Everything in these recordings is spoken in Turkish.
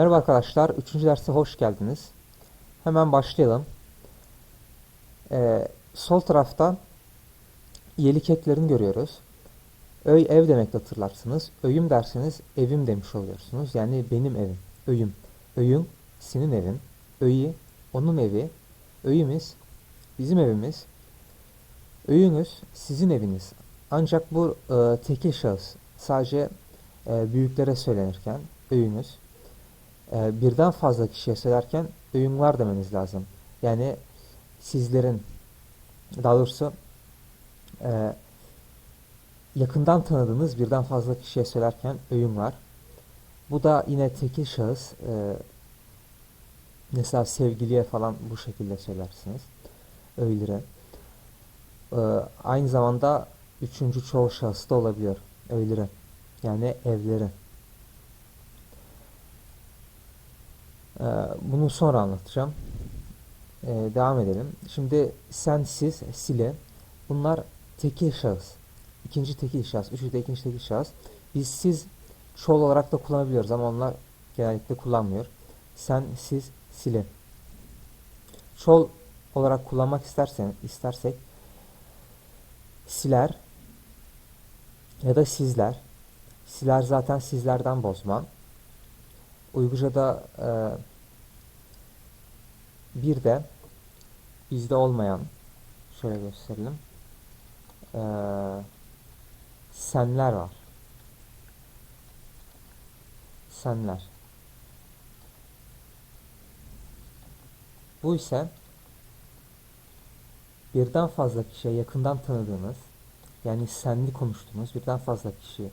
Merhaba arkadaşlar, 3. derse hoş geldiniz. Hemen başlayalım. Sol tarafta iyilik eklerini görüyoruz. Öy ev demek hatırlarsınız. Öyüm derseniz evim demiş oluyorsunuz. Yani benim evim. Öyüm. Öyün senin evin. Öyi onun evi. Öyümüz bizim evimiz. Öyünüz sizin eviniz. Ancak bu tekil şahıs. Sadece büyüklere söylenirken öyünüz. Birden fazla kişiye söylerken öyünlar demeniz lazım. Yani sizlerin, daha doğrusu e, yakından tanıdığınız birden fazla kişiye söylerken öyün var. Bu da yine tekil şahıs. Mesela sevgiliye falan bu şekilde söylersiniz. Öylere. E, Aynı zamanda üçüncü çoğul şahıs da olabiliyor. Öylere. Yani evleri. E, Bunu sonra anlatacağım. Devam edelim. Şimdi sen, siz, sile. Bunlar tekil şahıs. İkinci tekil şahıs. Üçüncü de ikinci tekil şahıs. Biz siz çoğul olarak da kullanabiliyoruz ama onlar genellikle kullanmıyor. Sen, siz, sile. Çoğul olarak kullanmak istersek siler ya da sizler. Siler zaten sizlerden bozma. Uyguca'da bir de bizde olmayan, şöyle gösterelim. E, Senler var. Senler. Bu ise birden fazla kişiye yakından tanıdığınız, yani senli konuştuğunuz birden fazla kişi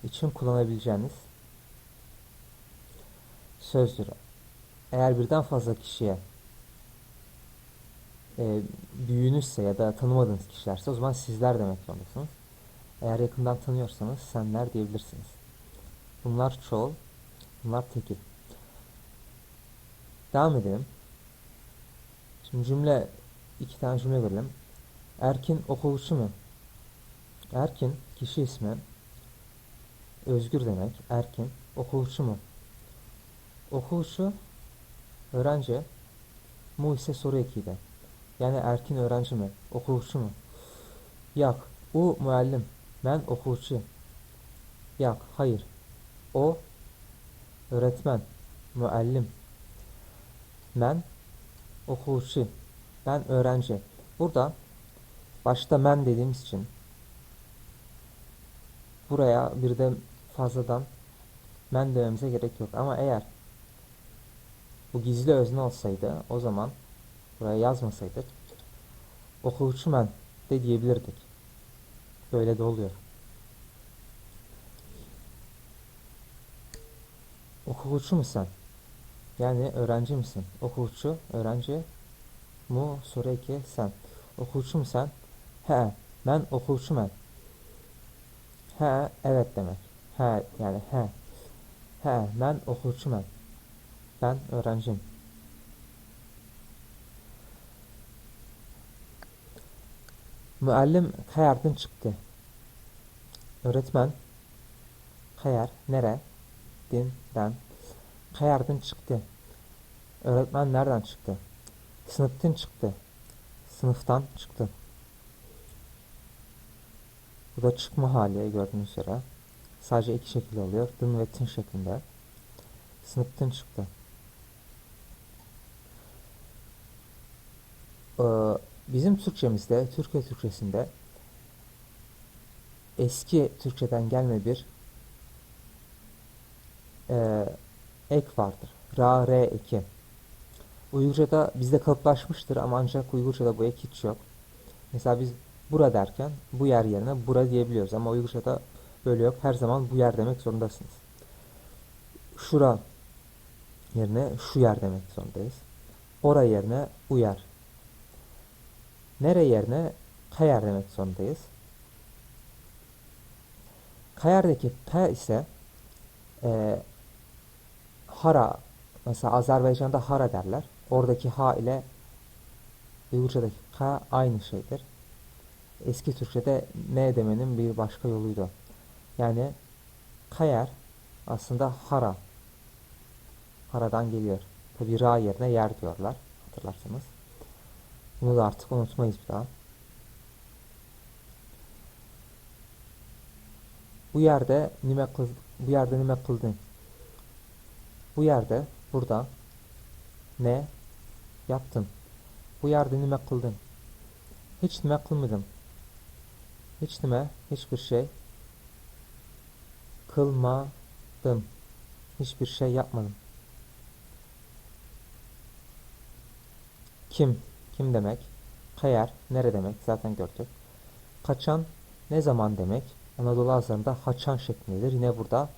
için kullanabileceğiniz sözdür. Eğer birden fazla kişiye büyüğünüzse ya da tanımadığınız kişilerse o zaman sizler demek zorundasınız. Eğer yakından tanıyorsanız senler diyebilirsiniz. Bunlar çoğul, bunlar tekil. Devam edelim. Şimdi iki tane cümle görelim. Erkin okulucu mu? Erkin kişi ismi, özgür demek. Erkin okulucu mu? Okulucu öğrenci, mu ise soru ekiydi. Yani erkin öğrenci mi? Okulucu mu? Yok. U muallim. Ben okulucu. Yok. Hayır. O öğretmen. Muallim. Ben okulucu. Ben öğrenci. Burada başta men dediğimiz için buraya bir de fazladan men dememize gerek yok. Ama eğer bu gizli özne olsaydı o zaman buraya yazmasaydık okulucu men de diyebilirdik. Böyle de oluyor. Okulucu musun? Yani öğrenci misin? Okulucu, öğrenci, mu soru eki sen. Okulucu musun? He, ben okulucuyum. He, evet demek. He, yani he. He, ben okulucuyum. Ben öğrenciyim. Müellim kayardan çıktı. Öğretmen kayar, nere? Dinden. Kayardan çıktı. Öğretmen nereden çıktı? Sınıftan çıktı. Sınıftan çıktı. Bu da çıkma hali gördüğünüz üzere. Sadece iki şekilde oluyor. Dın ve tın şeklinde. Sınıftan çıktı. Ee, Bizim Türkçemizde, Türkiye Türkçesinde eski Türkçeden gelme bir e, ek vardır. Ra, re eki. Uygurca'da bizde kalıplaşmıştır ama ancak Uygurca'da bu ek hiç yok. Mesela biz bura derken bu yer yerine bura diyebiliyoruz ama Uygurca'da böyle yok. Her zaman bu yer demek zorundasınız. Şura yerine şu yer demek zorundayız. Ora yerine uyar. Nere yerine kayar demek zorundayız. Kayardaki P ise e, hara, mesela Azerbaycan'da hara derler. Oradaki ha ile Uygurca'daki ka aynı şeydir. Eski Türkçe'de ne demenin bir başka yoluydu. Yani kayar aslında hara. Paradan geliyor. Tabi ra yerine yer diyorlar. Hatırlarsanız. Bunu da artık unutmayız bir daha. Bu yerde nime kıldın. Bu yerde burada ne yaptın? Bu yerde nime kıldın. Hiç nime kılmadım. Hiç nime hiçbir şey kılmadım. Hiçbir şey yapmadım. Kim? Kim demek? Kayer, nere demek? Zaten gördük. Kaçan, ne zaman demek? Anadolu ağızlarında haçan şeklindedir. Yine burada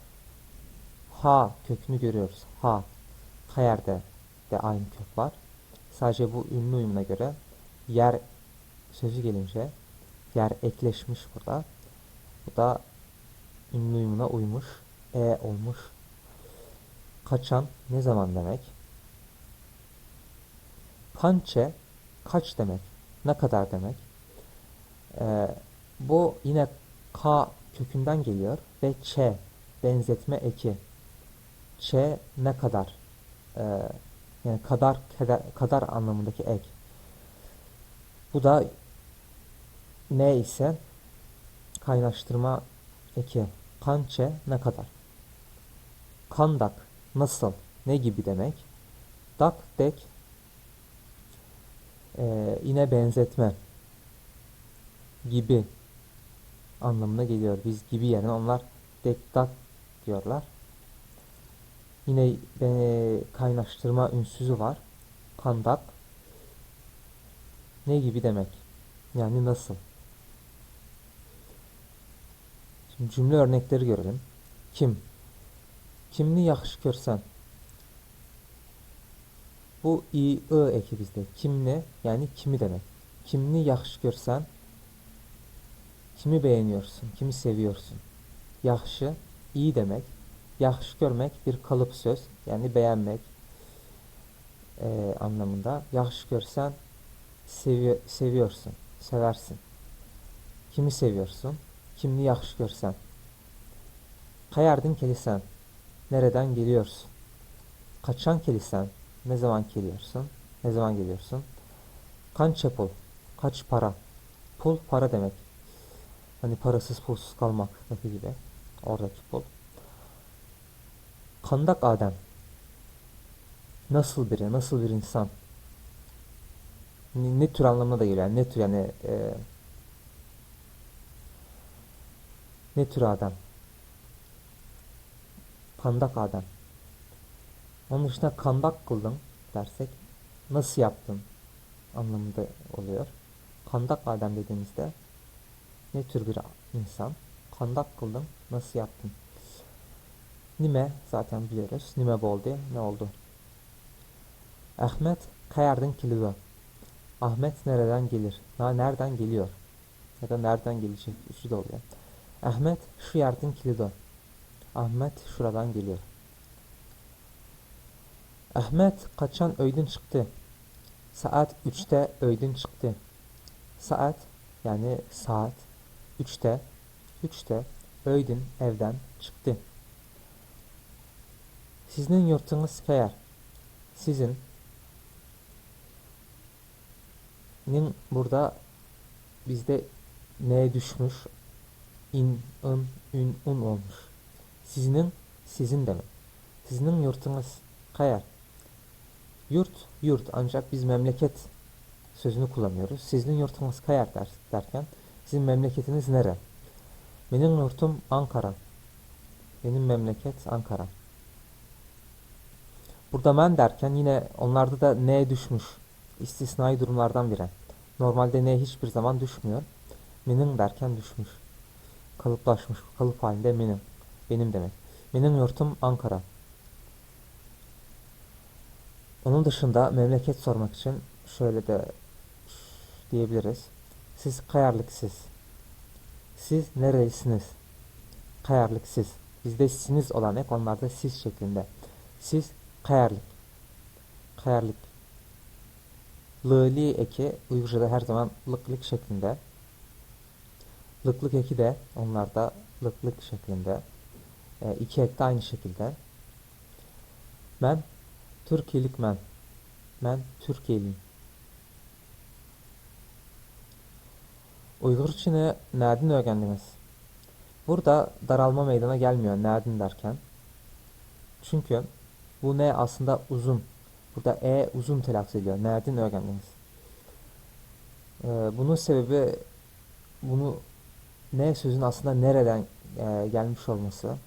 ha kökünü görüyoruz. Ha. Kayer'de de aynı kök var. Sadece bu ünlü uyumuna göre yer sözü gelince yer ekleşmiş burada. Bu da ünlü uyumuna uymuş. Olmuş. Kaçan ne zaman demek? Kançe kaç demek? Ne kadar demek? Bu yine K kökünden geliyor ve Ç benzetme eki. Ç ne kadar? Yani kadar anlamındaki ek. Bu da ne ise kaynaştırma eki. Kançe ne kadar? Kandak nasıl? Ne gibi demek? Dak dek yine benzetme gibi anlamına geliyor. Biz gibi yerine onlar dek dak diyorlar. Yine kaynaştırma ünsüzü var. Kandak ne gibi demek? Yani nasıl? Şimdi cümle örnekleri görelim. Kim? Kimni yaxşı görsən? Bu i eki bizde. Kimni yani kimi demek. Kimni yaxşı görsən? Kimi beğeniyorsun? Kimi seviyorsun? Yaxşı iyi demek. Yaxşı görmek bir kalıp söz. Yani beğenmek anlamında. Yaxşı görsən seviyorsun. Seversin. Kimi seviyorsun? Kimni yaxşı görsən? Qayerdin gelirsən? Nereden geliyorsun? Kaçan gelirsən? Ne zaman geliyorsun? Ne zaman geliyorsun? Kança pul? Kaç para? Pul para demek. Hani parasız pulsuz kalmak gibi. Oradaki pul. Kandak Adem. Nasıl biri? Nasıl bir insan? Ne tür anlamına da geliyor. Yani ne tür yani ne tür Adem? Kandak Adem. Onun dışında kandak kıldın dersek nasıl yaptın anlamında oluyor. Kandak Adem dediğimizde ne tür bir insan? Kandak kıldın nasıl yaptın? Nime zaten biliyoruz. Nime oldu. Ne oldu? Ahmet kayardın kilido. Ahmet nereden gelir? Nereden geliyor? Ya da nereden gelecek? Üçü de oluyor. Ahmet şu yerden kilido. Ahmet şuradan geliyor. Ahmet kaçan öğün çıktı. Saat 3'te öğün çıktı. Saat yani saat 3'te öğün evden çıktı. Sizin yurtunuz kayar. Sizin burada bizde ne düşmüş? İn, ın, ün, un olmuş. Sizin demek. Sizin yurtunuz kayar. Yurt ancak biz memleket sözünü kullanıyoruz. Sizin yurtunuz kayar derken sizin memleketiniz nere? Benim yurtum Ankara. Benim memleket Ankara. Burada men derken yine onlarda da ne düşmüş. İstisnai durumlardan biri. Normalde ne hiçbir zaman düşmüyor. Benim derken düşmüş. Kalıplaşmış. Kalıp halinde benim. Benim demek. Benim yurtum Ankara. Onun dışında memleket sormak için şöyle de diyebiliriz. Siz kayarlıksız. Siz nerelisiniz? Kayarlıksız. Bizde siniz olan ek onlarda siz şeklinde. Siz kayarlık. Kayarlık. Lı'li eki Uygurca'da her zaman lıklık şeklinde. Lıklık eki de onlarda lıklık şeklinde. İki ek de aynı şekilde. Ben Türkiyelik men. Men Türkiye'liyim. Uygurçını nereden öğrendiniz? Burada daralma meydana gelmiyor nereden derken. Çünkü bu ne aslında uzun. Burada uzun telaffuz ediyor. Nereden öğrendiniz? Bunun sebebi bunu ne sözün aslında nereden gelmiş olması.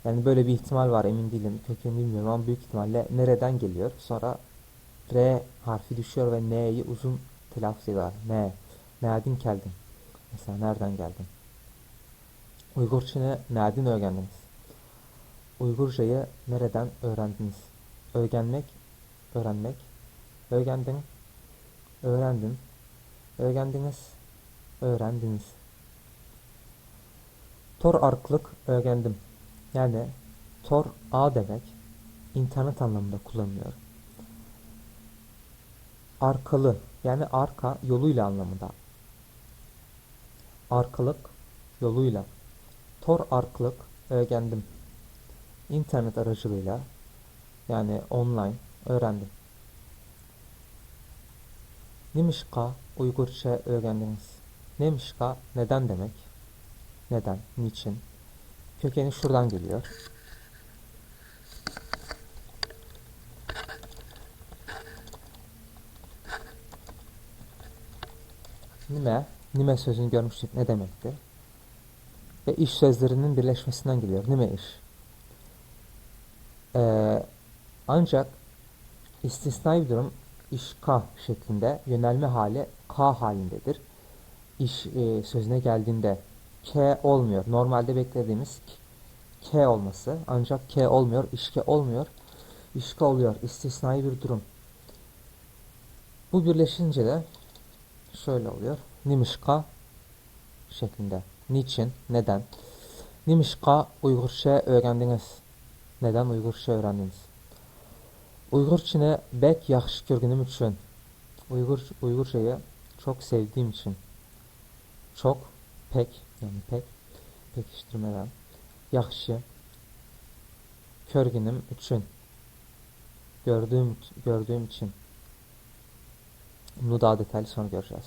Yani böyle bir ihtimal var, emin değilim. Kökenini bilmiyorum ama büyük ihtimalle nereden geliyor. Sonra R harfi düşüyor ve N'yi uzun telaffuz ediyorlar. Ne? Nereden geldin? Mesela nereden geldin? Uygurçayı nereden öğrendiniz? Uygurcayı nereden öğrendiniz? Öğrenmek, öğrenmek, öğrendin, öğrendin, öğrendiniz, öğrendiniz. Tor arklılık öğrendim. Yani Tor ağ demek, internet anlamında kullanılıyor. Arkalı yani arka yoluyla anlamında. Arkalık yoluyla. Tor arkalık öğrendim. İnternet aracılığıyla yani online öğrendim. Nimişka Uygurca öğrendiniz. Nimişka neden demek. Neden, niçin. Kökeni şuradan geliyor. Nime sözünü görmüştük ne demekti? Ve iş sözlerinin birleşmesinden geliyor. Nime iş. Ancak istisnai bir durum işka şeklinde yönelme hali K halindedir. İş sözüne geldiğinde K olmuyor. Normalde beklediğimiz K olması ancak K olmuyor, işke olmuyor. İşka oluyor. İstisnai bir durum. Bu birleşince de şöyle oluyor. Nimişka şeklinde. Niçin? Neden? Nimişka Uygurca öğrendiniz. Neden Uygurca öğrendiniz? Uygurçını bek yaxşı görgünüm için. Uygurcayı çok sevdiğim için. Çok, pek, yani pek, pekiştirmeden. Yaxşı, körgünüm için. Gördüğüm için. Bunu daha detaylı sonra göreceğiz.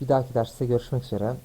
Bir dahaki derste görüşmek üzere.